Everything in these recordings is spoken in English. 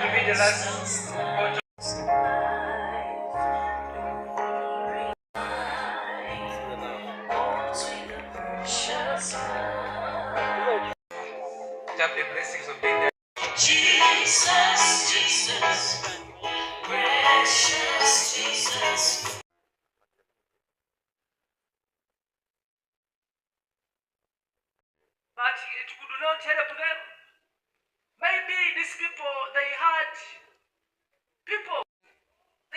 to be the last photo. Have the blessings of being there. Jesus, Jesus, precious Jesus. But it could not help them. Maybe these people, they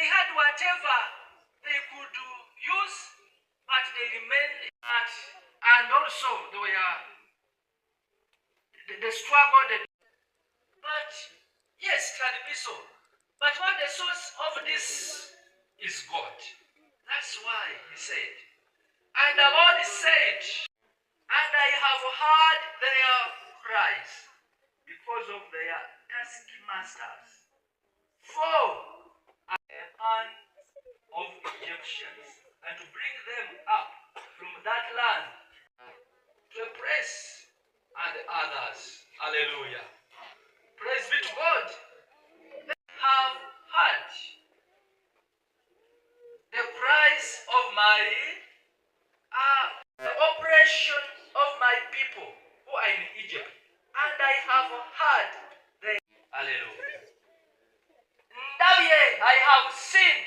had whatever they could use, but they remained at, and also they struggled. But yes, can be so. But what the source of this is God. That's why he said, and the Lord said, and I have heard their cries because of their taskmasters. For the hand of Egyptians, and to bring them up from that land to oppress and others. Hallelujah. Praise be to God. They have heard the cries of the oppression of my people who are in Egypt, and I have heard the Hallelujah. I have seen.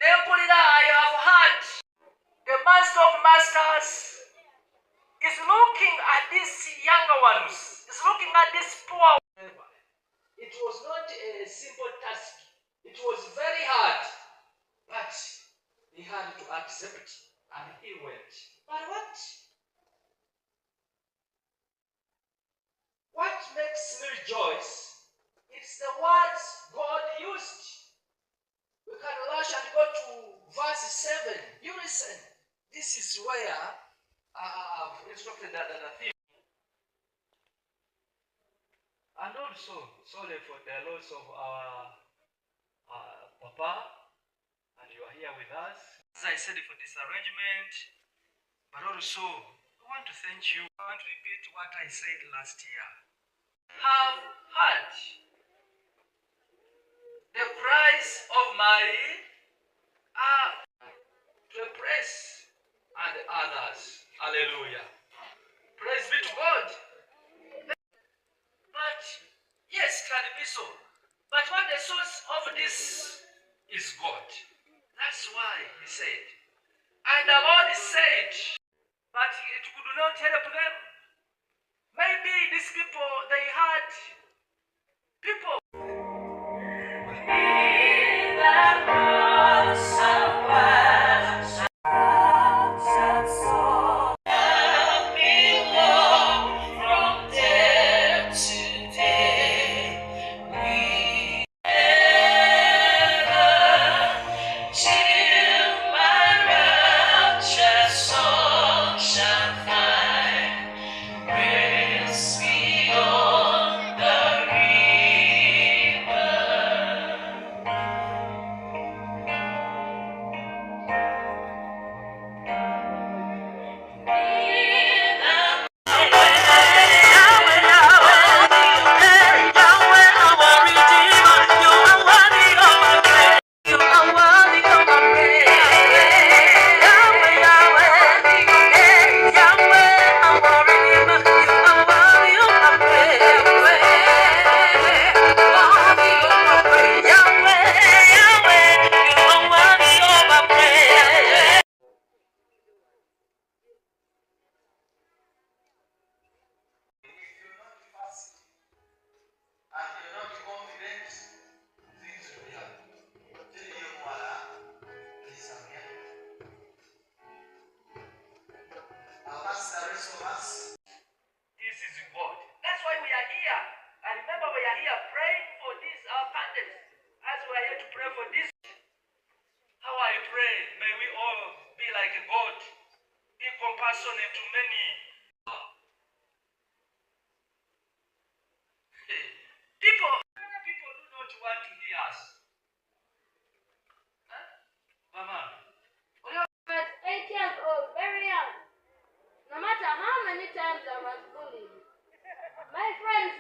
I have heard. The master of masters is looking at these younger ones. Is looking at this poor. It was not a simple task. It was very hard, but he had to accept, and he went. But what makes me rejoice? It's the words God used. We can rush and go to verse 7. You listen. This is where I've instructed the theme. And also, sorry for the loss of our Papa, and you are here with us. As I said, for this arrangement, but also, I want to thank you. I want to repeat what I said last year. Have heard the cries of my to oppress and others. Hallelujah. Praise be to God. But yes, can be so. But what the source of this is God. That's why he said. And the Lord said, but it could not help them. Maybe these people, they had people. In the cross of from day to day, we till my rapture soul shall find rest beyond the river. This is God. That's why we are here. I remember we are here praying for these pandemics. As we are here to pray for this, how I pray, may we all be like God, be compassionate to many. People do not want to hear us. Huh? Mama. was 8 years old, very young. No matter how many times I was bullied, my friends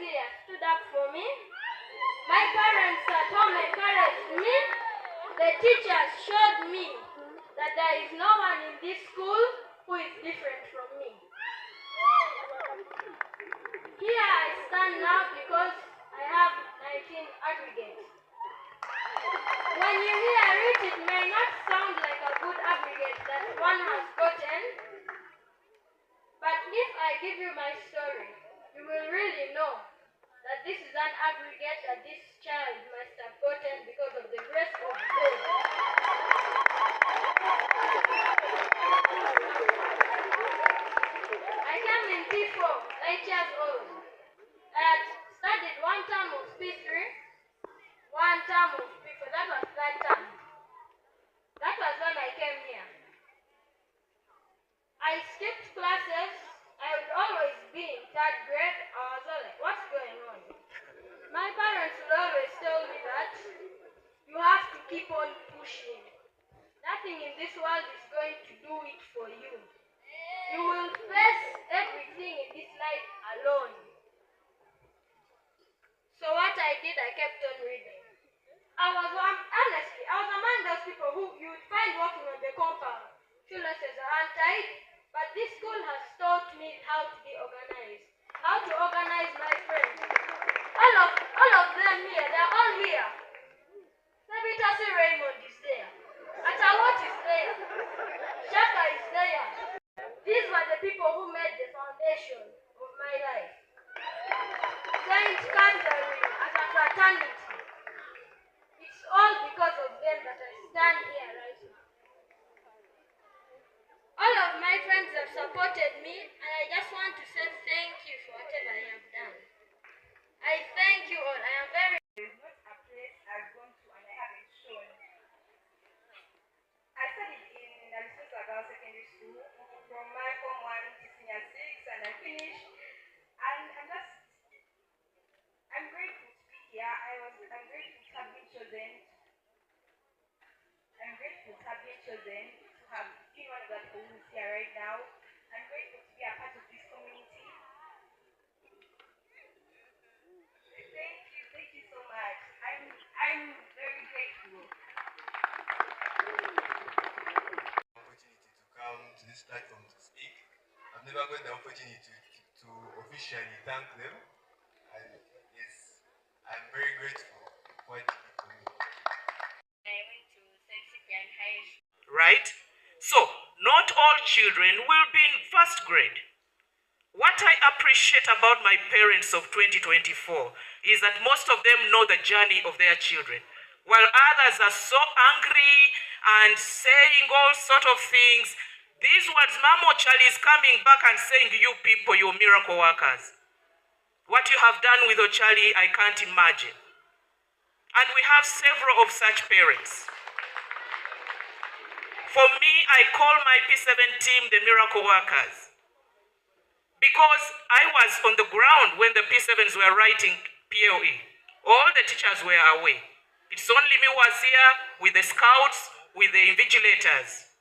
teachers showed me that there is no one in this school who is different from me. Here I stand now because I have 19 aggregates. When you hear it, it may not sound like a good aggregate that one has gotten, but if I give you my story, you will really know that this is an aggregate that this child must have gotten because of the grace of God. I came in P4, 8 years old. I had studied one term of P3, one term of P4, that was third term. That was when I came here. I skipped classes. I would always be in third grade. I was all like, what's going on? My parents would always tell me that you have to keep on pushing. Nothing in this world is going to do it for you. You will face everything in this life alone. So what I did, I kept on reading. Honestly, I was among those people who you would find walking on the compound. Shoelaces are untied, but this school has taught me how to be organized, how to organize my friends. All of them here, they're all here. Maybe Tassi Raymond is there. Atawat is there. Shaka is there. These were the people who made the foundation of my life. Saint Catherine as a fraternity. It's all because of them that I stand here right now. All of my friends have supported me, and I just want to say thank you for whatever you have done. I thank you all. I am very... There is not a place I've gone to and I haven't shown. I studied in Abazadde Secondary School from my Form 1 to Senior 6, and I finished. And I'm grateful to be here. I'm grateful to have been chosen. I'm grateful to have been chosen to have been one of the people who's here right now. I'm grateful to be a part of this community. Thank you so much. I'm very grateful. Opportunity to come to this platform to speak. I've never got the opportunity to officially thank them. And yes, I'm very grateful for what they did for me. I went to St. Cyprian High School. Right? So, not all children will be in first grade. What I appreciate about my parents of 2024 is that most of them know the journey of their children, while others are so angry and saying all sort of things. These words, Mamo Charlie is coming back and saying, you people, you're miracle workers. What you have done with Ochali, I can't imagine. And we have several of such parents. For me, I call my P7 team the miracle workers. Because I was on the ground when the P7s were writing POE. All the teachers were away. It's only me who was here with the scouts, with the invigilators.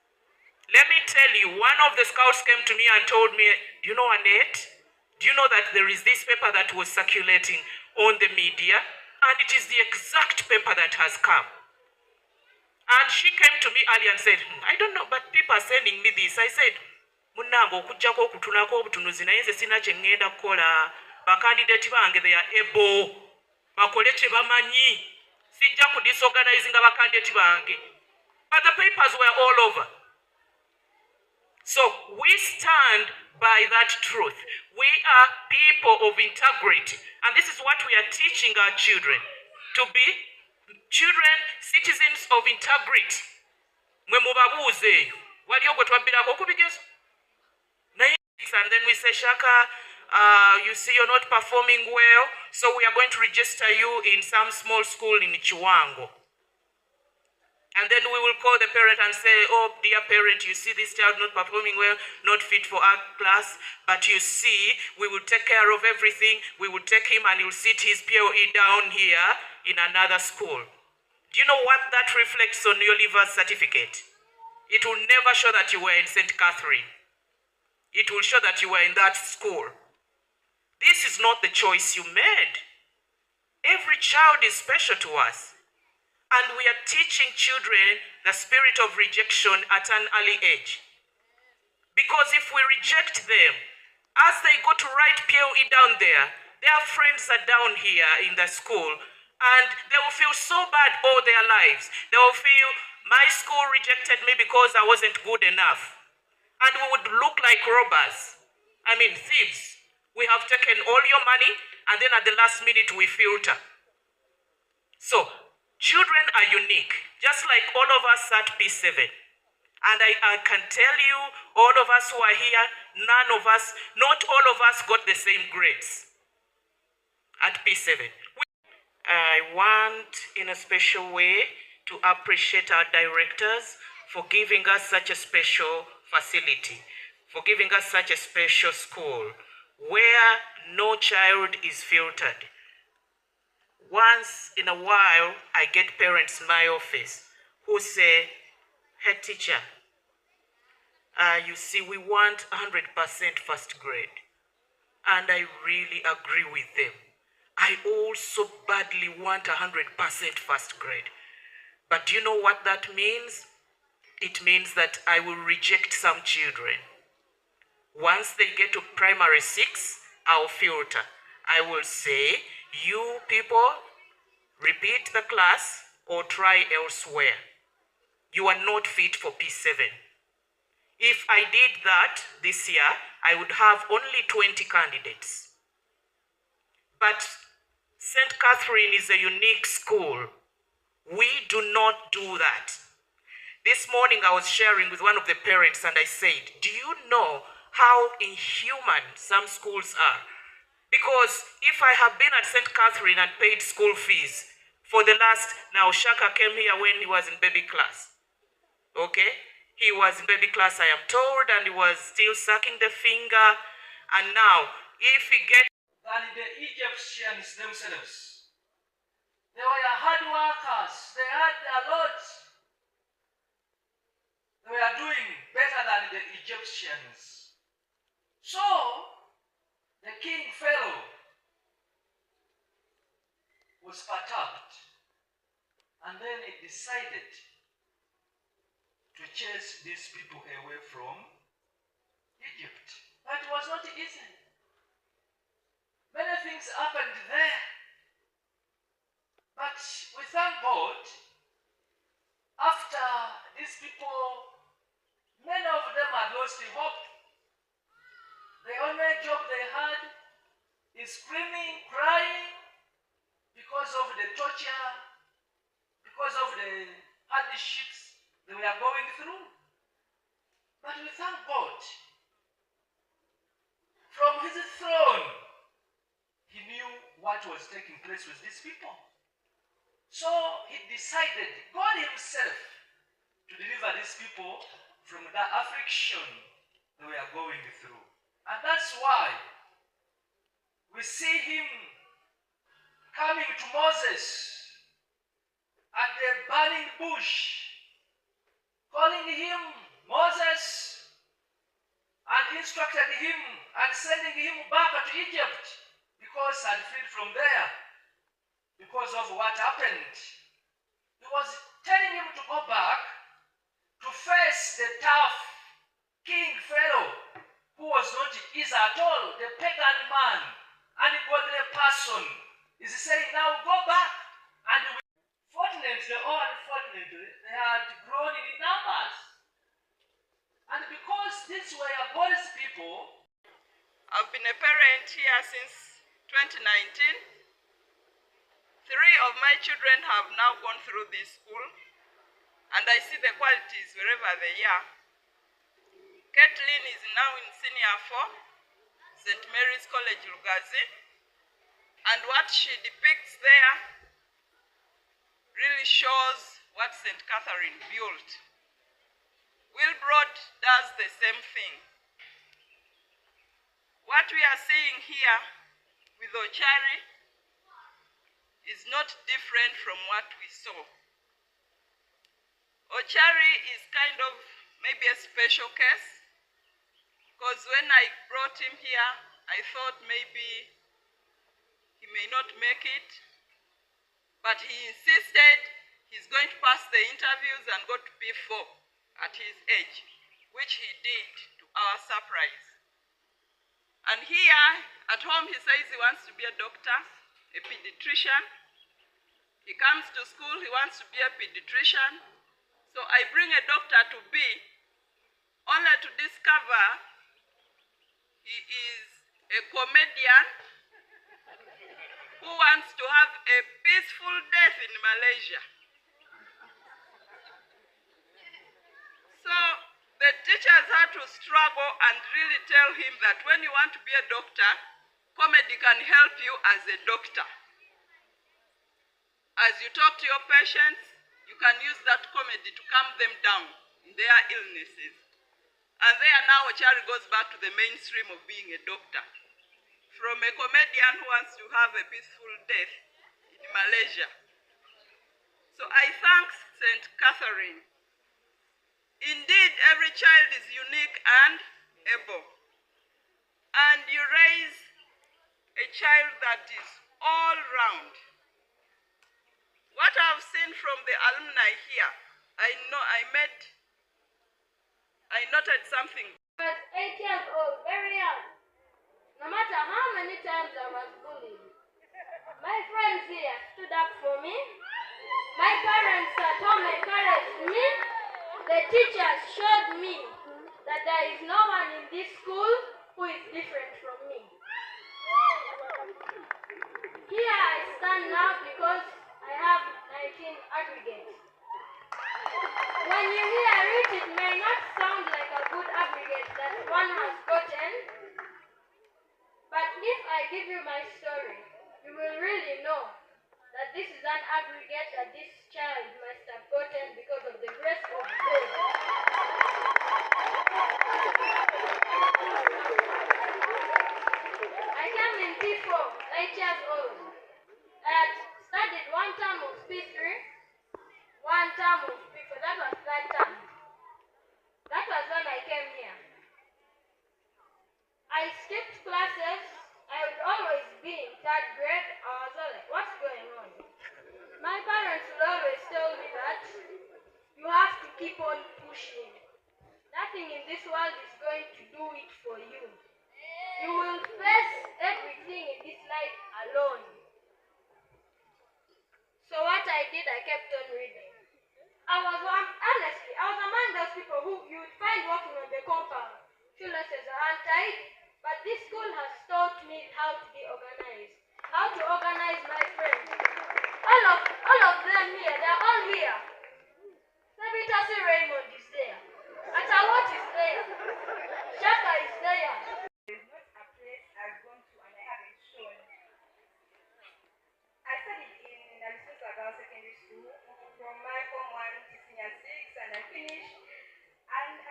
Let me tell you, one of the scouts came to me and told me, you know, Annette, do you know that there is this paper that was circulating on the media? And it is the exact paper that has come. And she came to me earlier and said, I don't know, but people are sending me this. I said, Munango okujjako okutunako obutunuzi naye nze sina kye ngenda kukola. Bakandidate bange they are able. Bakole kye bamanyi. Sijja ku disorganizing abakandidate bange. But the papers were all over. So we stand by that truth. We are people of integrity. And this is what we are teaching our children. To be children, citizens of integrity. Mwe mubabuuze eyo. Waliyo gwe twabbirako okubigezo. And then we say, Shaka, you see you're not performing well, so we are going to register you in some small school in Chiwango. And then we will call the parent and say, oh, dear parent, you see this child not performing well, not fit for our class, but you see, we will take care of everything. We will take him and he will sit his POE down here in another school. Do you know what that reflects on your liver certificate? It will never show that you were in St. Catherine. It will show that you were in that school. This is not the choice you made. Every child is special to us. And we are teaching children the spirit of rejection at an early age. Because if we reject them, as they go to write POE down there, their friends are down here in the school, and they will feel so bad all their lives. They will feel, my school rejected me because I wasn't good enough. And we would look like robbers. I mean, thieves. We have taken all your money, and then at the last minute we filter. So, children are unique, just like all of us at P7. And I can tell you, all of us who are here, not all of us got the same grades at P7. I want, in a special way, to appreciate our directors for giving us such a special facility, for giving us such a special school, where no child is filtered. Once in a while, I get parents in my office who say, "Head teacher, you see, we want 100% first grade." And I really agree with them. I also badly want 100% first grade. But do you know what that means? It means that I will reject some children. Once they get to primary 6, I'll filter. I will say, you people, repeat the class or try elsewhere. You are not fit for P7. If I did that this year, I would have only 20 candidates. But St. Catherine is a unique school. We do not do that. This morning I was sharing with one of the parents and I said, do you know how inhuman some schools are? Because if I have been at St. Catherine and paid school fees for the last, now Shaka came here when he was in baby class. Okay? He was in baby class, I am told, and he was still sucking the finger. And now, if he gets... Than the Egyptians themselves. They were hard workers. They had a lot. They were doing better than the Egyptians. So, the king Pharaoh was perturbed. And then he decided to chase these people away from Egypt. But it was not easy. Many things happened there. But we thank God, after these people, many of them had lost hope. The only job they had is screaming, crying, because of the torture, because of the hardships they were going through. But we thank God. From his throne, he knew what was taking place with these people. So he decided, God himself, to deliver these people from the affliction they were going through. And that's why we see him coming to Moses at the burning bush, calling him Moses, and instructed him and sending him back to Egypt, because he had fled from there because of what happened. He was telling him to go back to face the tough King Pharaoh, who was not easy at all, the pagan man, ungodly person. Is saying, now go back. And fortunately or unfortunately, they had grown in numbers. And because these were God's people, I've been a parent here since 2019. 3 of my children have now gone through this school, and I see the qualities wherever they are. Kathleen is now in Senior 4, St. Mary's College, Lugazi, and what she depicts there really shows what St. Catherine built. Wilbrod does the same thing. What we are seeing here with Ochari is not different from what we saw. Ochari is kind of maybe a special case, because when I brought him here, I thought maybe he may not make it, but he insisted he's going to pass the interviews and go to P4 at his age, which he did to our surprise. And here at home he says he wants to be a doctor, a pediatrician. He comes to school, he wants to be a pediatrician. So I bring a doctor to be, only to discover he is a comedian who wants to have a peaceful death in Malaysia. So the teachers had to struggle and really tell him that when you want to be a doctor, comedy can help you as a doctor. As you talk to your patients, you can use that comedy to calm them down in their illnesses. And there now Ochari goes back to the mainstream of being a doctor. From a comedian who wants to have a peaceful death in Malaysia. So I thank St. Catherine. Indeed, every child is unique and able. And you raise a child that is all round. What I've seen from the alumni here, I noted something. I was 8 years old, very young. No matter how many times I was bullied, my friends here stood up for me. My parents at home encouraged me. The teachers showed me that there is no one in this school who is different from me. Here I stand now because I have 19 aggregates. When you hear it, it may not sound like a good aggregate that one has gotten, but if I give you my story, you will really know that this is an aggregate that this child must have gotten because of the grace of God. I came in P4, 8 years old. I had studied one term of P3, one term of P4, that was third term. That was when I came here. I skipped classes. I would always be in third grade. I was all like, what's going on? My parents would always tell me that you have to keep on pushing. Nothing in this world is going to do it for you. You will face everything in this life alone. So what I did, I kept on reading. Honestly, I was among those people who you would find walking on the compound. Shoelaces are untied, but this school has taught me how to be organized, how to organize my friends. All of them here, they're all here. Sabitasi Raymond is there. Atawat is there. Shaka is there. There's not a place I've gone to and I haven't shown. I studied in Abazadde Secondary School from my Form 1 to Senior 6 and I finished. And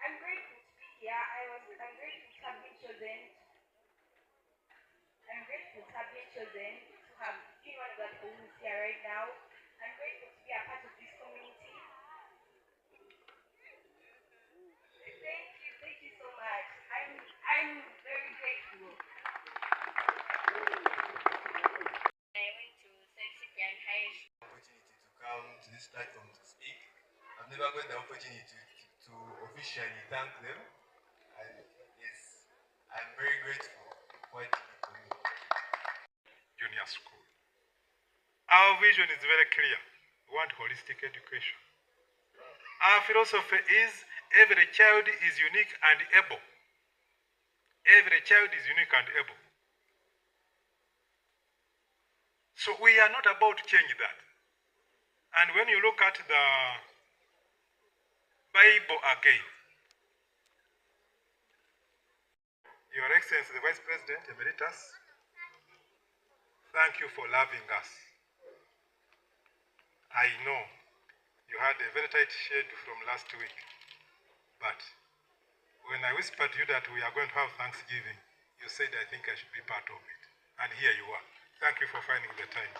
I'm grateful to be here. I'm grateful to have been chosen. I'm grateful to have been chosen to have been one of the people who's here right now. I'm grateful to be a part of this community. Thank you so much. I'm very grateful. I went to St. Cyprian High School. Opportunity to come to this platform to speak. I've never got the opportunity to officially thank them. And yes, I'm very grateful for what they did for me. Junior school. Our vision is very clear. We want holistic education. Our philosophy is every child is unique and able. Every child is unique and able. So we are not about to change that. And when you look at the Bible again, Your Excellency, the Vice President Emeritus, thank you for loving us. I know you had a very tight schedule from last week, but when I whispered to you that we are going to have Thanksgiving, you said, I think I should be part of it. And here you are. Thank you for finding the time.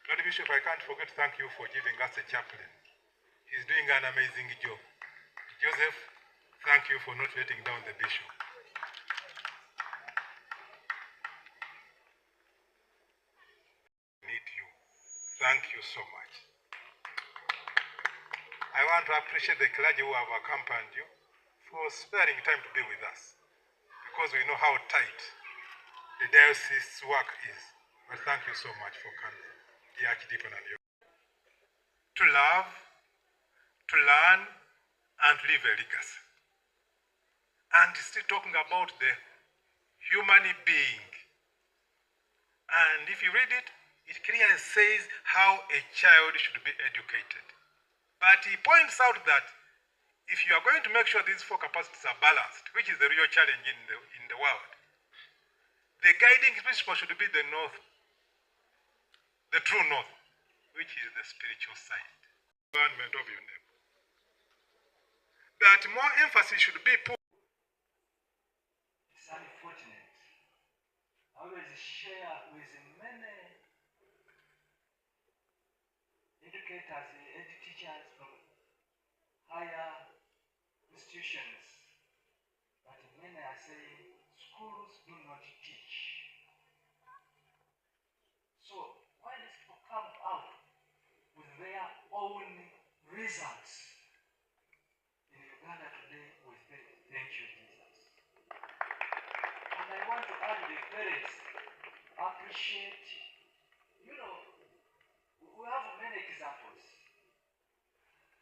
Lord Bishop, I can't forget to thank you for giving us a chaplain. He's doing an amazing job. Joseph, thank you for not letting down the bishop. you so much. I want to appreciate the clergy who have accompanied you for sparing time to be with us, because we know how tight the diocese work is. But thank you so much for coming, the Archdeacon and you. To love, to learn, and leave a legacy. And still talking about the human being. And if you read it, it clearly says how a child should be educated. But he points out that if you are going to make sure these four capacities are balanced, which is the real challenge in the world, the guiding principle should be the north, the true north, which is the spiritual side. Government of your name. That more emphasis should be put. It's unfortunate. I always share with many educators, teachers from higher institutions, but many are saying schools do not teach. So why these people come out with their own results in Uganda today, we say thank you, Jesus. And I want to add the parents appreciate, we have many examples.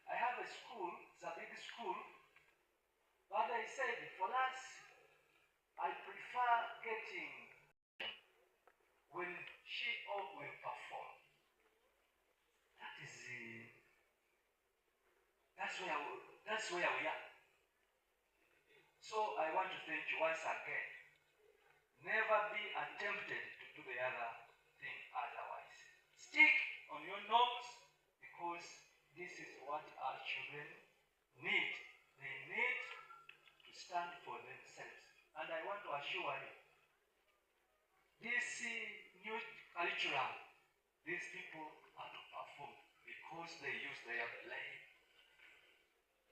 I have a school, it's a big school, but I said for us, I prefer getting when she or will perform. That's where we are. So I want to thank you once again. Never be tempted to do the other thing otherwise. Stick on your norms, because this is what our children need. They need to stand for themselves. And I want to assure you, this new curriculum, these people are to perform because they use their brain.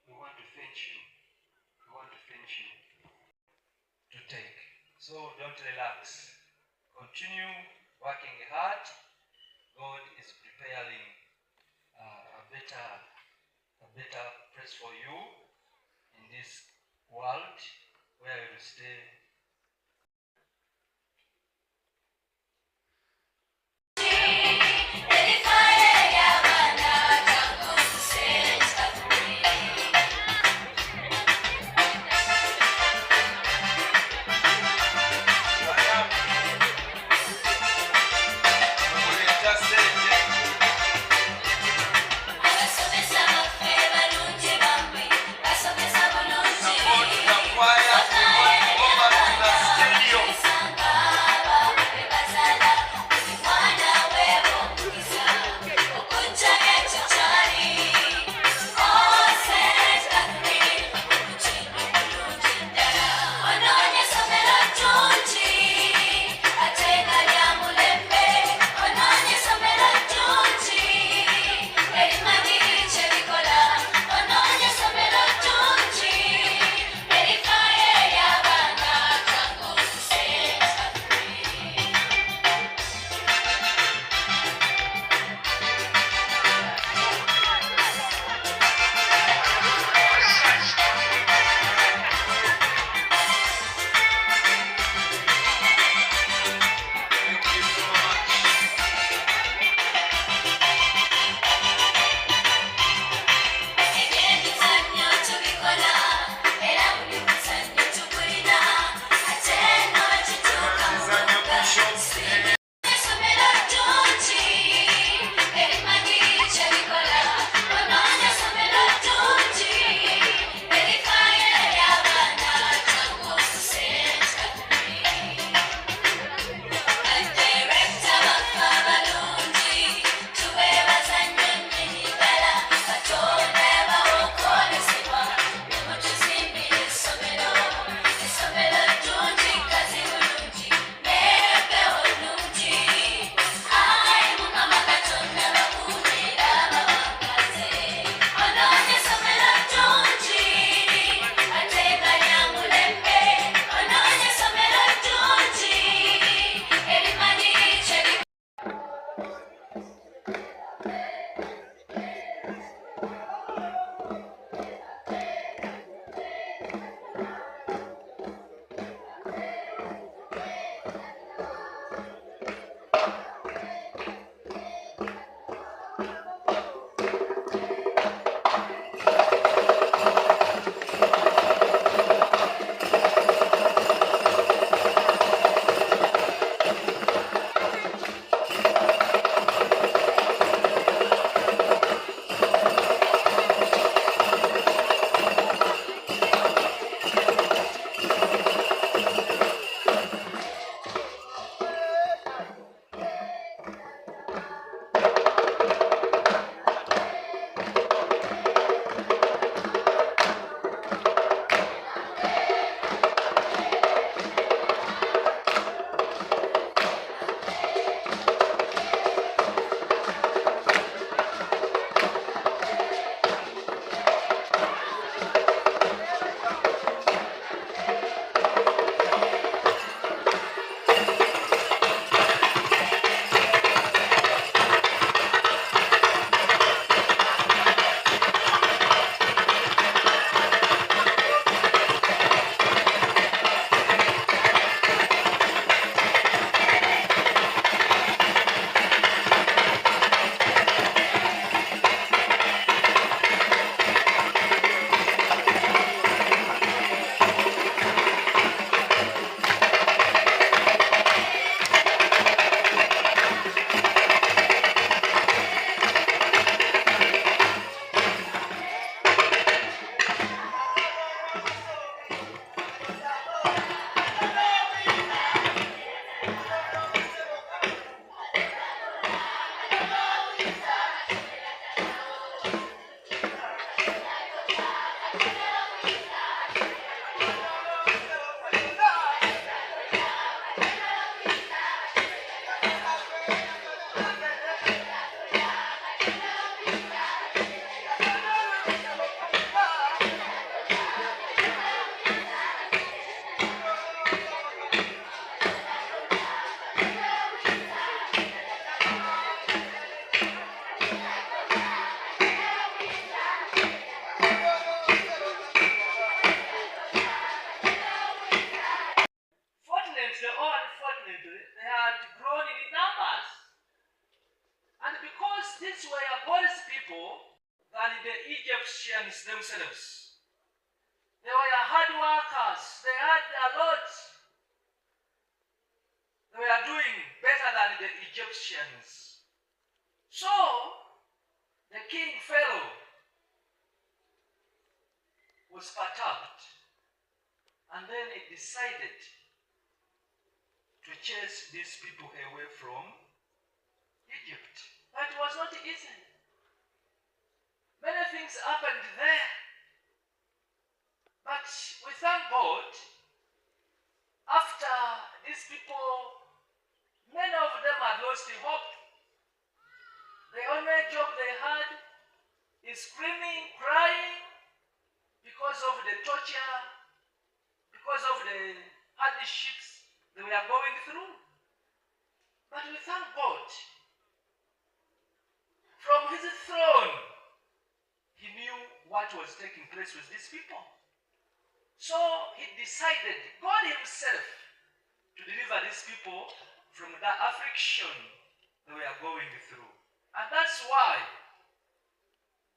We want to thank you. We want to thank you to take. So don't relax. Continue working hard. God is preparing a better place for you in this world where you will stay. Choir, people than the Egyptians themselves. They were hard workers. They had a lot. They were doing better than the Egyptians. So, the king Pharaoh was perturbed, and then he decided to chase these people away from Egypt. But it was not easy. Many things happened there. But we thank God, after these people, many of them had lost hope. The only job they had is screaming, crying, because of the torture, because of the hardships they were going through. But we thank God. From his throne, he knew what was taking place with these people. So he decided, God himself, to deliver these people from the affliction they were going through. And that's why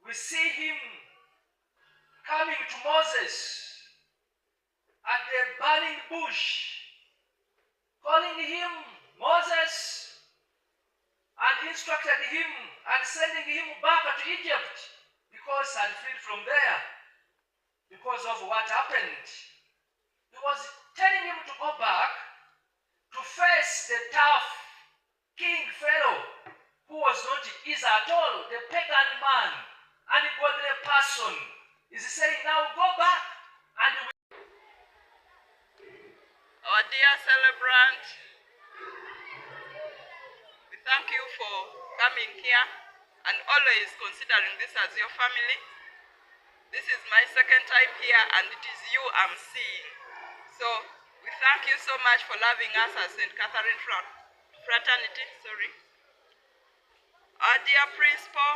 we see him coming to Moses at the burning bush, calling him Moses, and instructed him and sending him back to Egypt because he had fled from there because of what happened. He was telling him to go back to face the tough King Pharaoh, who was not easy at all, the pagan man, ungodly person. Is saying, now go back and Our dear celebrant, we thank you for coming here and always considering this as your family. This is my second time here and it is you I'm seeing. So we thank you so much for loving us as St. Catherine Fraternity. Our dear principal,